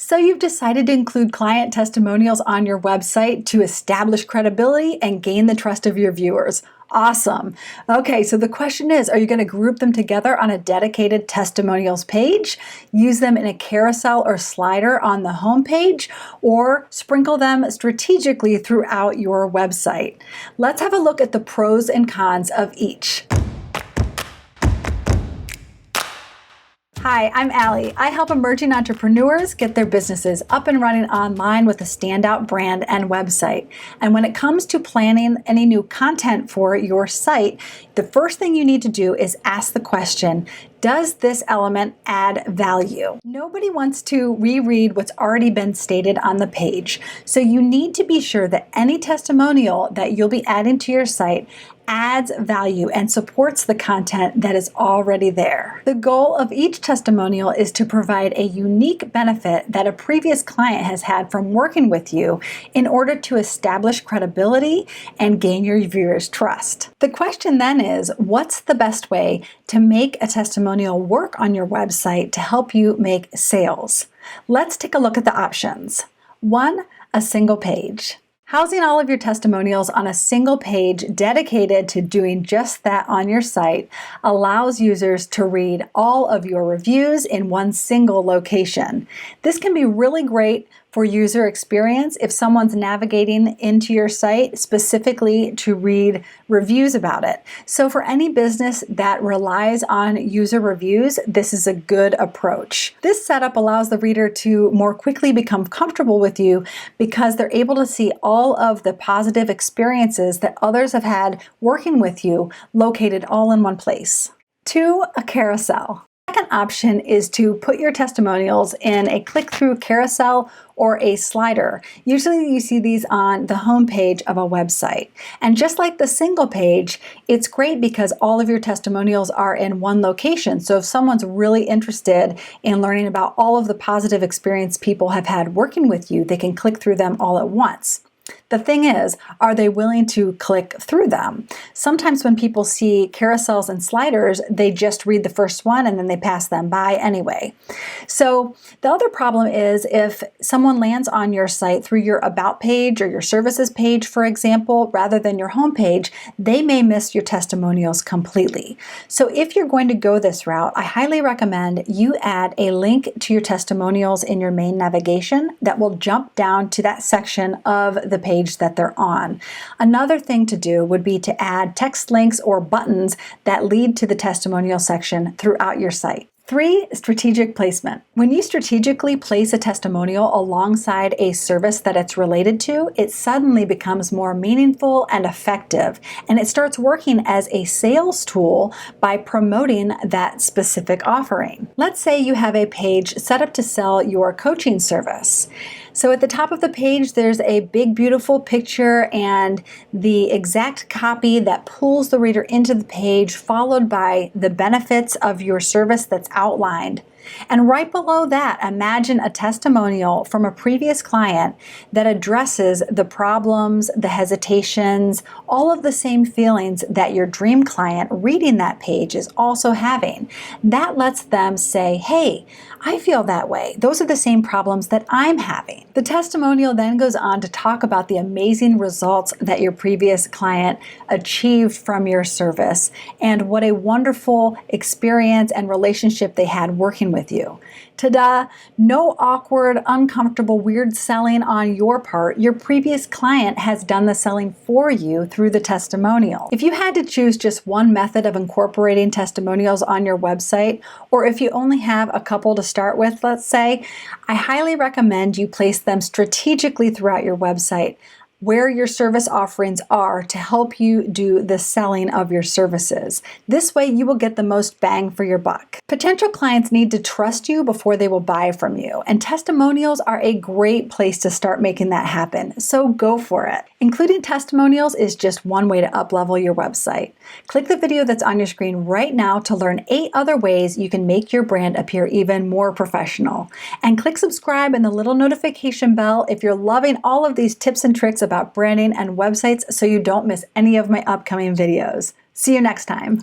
So you've decided to include client testimonials on your website to establish credibility and gain the trust of your viewers. Awesome. Okay, so the question is, are you going to group them together on a dedicated testimonials page, use them in a carousel or slider on the home page, or sprinkle them strategically throughout your website? Let's have a look at the pros and cons of each. Hi, I'm Alli. I help emerging entrepreneurs get their businesses up and running online with a standout brand and website. And when it comes to planning any new content for your site, the first thing you need to do is ask the question, does this element add value? Nobody wants to reread what's already been stated on the page, so you need to be sure that any testimonial that you'll be adding to your site adds value and supports the content that is already there. The goal of each testimonial is to provide a unique benefit that a previous client has had from working with you in order to establish credibility and gain your viewers' trust. The question then is, what's the best way to make a testimonial work on your website to help you make sales? Let's take a look at the options. 1, a single page. Housing all of your testimonials on a single page dedicated to doing just that on your site allows users to read all of your reviews in one single location. This can be really great for user experience if someone's navigating into your site specifically to read reviews about it. So for any business that relies on user reviews, this is a good approach. This setup allows the reader to more quickly become comfortable with you because they're able to see all of the positive experiences that others have had working with you located all in one place. 2, a carousel. Second option is to put your testimonials in a click-through carousel or a slider. Usually you see these on the home page of a website. And just like the single page, it's great because all of your testimonials are in one location. So if someone's really interested in learning about all of the positive experience people have had working with you, they can click through them all at once. The thing is, are they willing to click through them? Sometimes when people see carousels and sliders, they just read the first one and then they pass them by anyway. So the other problem is if someone lands on your site through your About page or your Services page, for example, rather than your home page, they may miss your testimonials completely. So if you're going to go this route, I highly recommend you add a link to your testimonials in your main navigation that will jump down to that section of the page that they're on. Another thing to do would be to add text links or buttons that lead to the testimonial section throughout your site. 3, strategic placement. When you strategically place a testimonial alongside a service that it's related to, it suddenly becomes more meaningful and effective, and it starts working as a sales tool by promoting that specific offering. Let's say you have a page set up to sell your coaching service. So at the top of the page, there's a big, beautiful picture and the exact copy that pulls the reader into the page, followed by the benefits of your service that's outlined. And right below that, imagine a testimonial from a previous client that addresses the problems, the hesitations, all of the same feelings that your dream client reading that page is also having. That lets them say, hey, I feel that way. Those are the same problems that I'm having. The testimonial then goes on to talk about the amazing results that your previous client achieved from your service and what a wonderful experience and relationship they had working with you. Ta-da! No awkward, uncomfortable, weird selling on your part. Your previous client has done the selling for you through the testimonial. If you had to choose just one method of incorporating testimonials on your website, or if you only have a couple to start with, let's say, I highly recommend you place them strategically throughout your website where your service offerings are to help you do the selling of your services. This way you will get the most bang for your buck. Potential clients need to trust you before they will buy from you, and testimonials are a great place to start making that happen, so go for it. Including testimonials is just one way to up-level your website. Click the video that's on your screen right now to learn 8 other ways you can make your brand appear even more professional. And click subscribe and the little notification bell if you're loving all of these tips and tricks about branding and websites so you don't miss any of my upcoming videos. See you next time.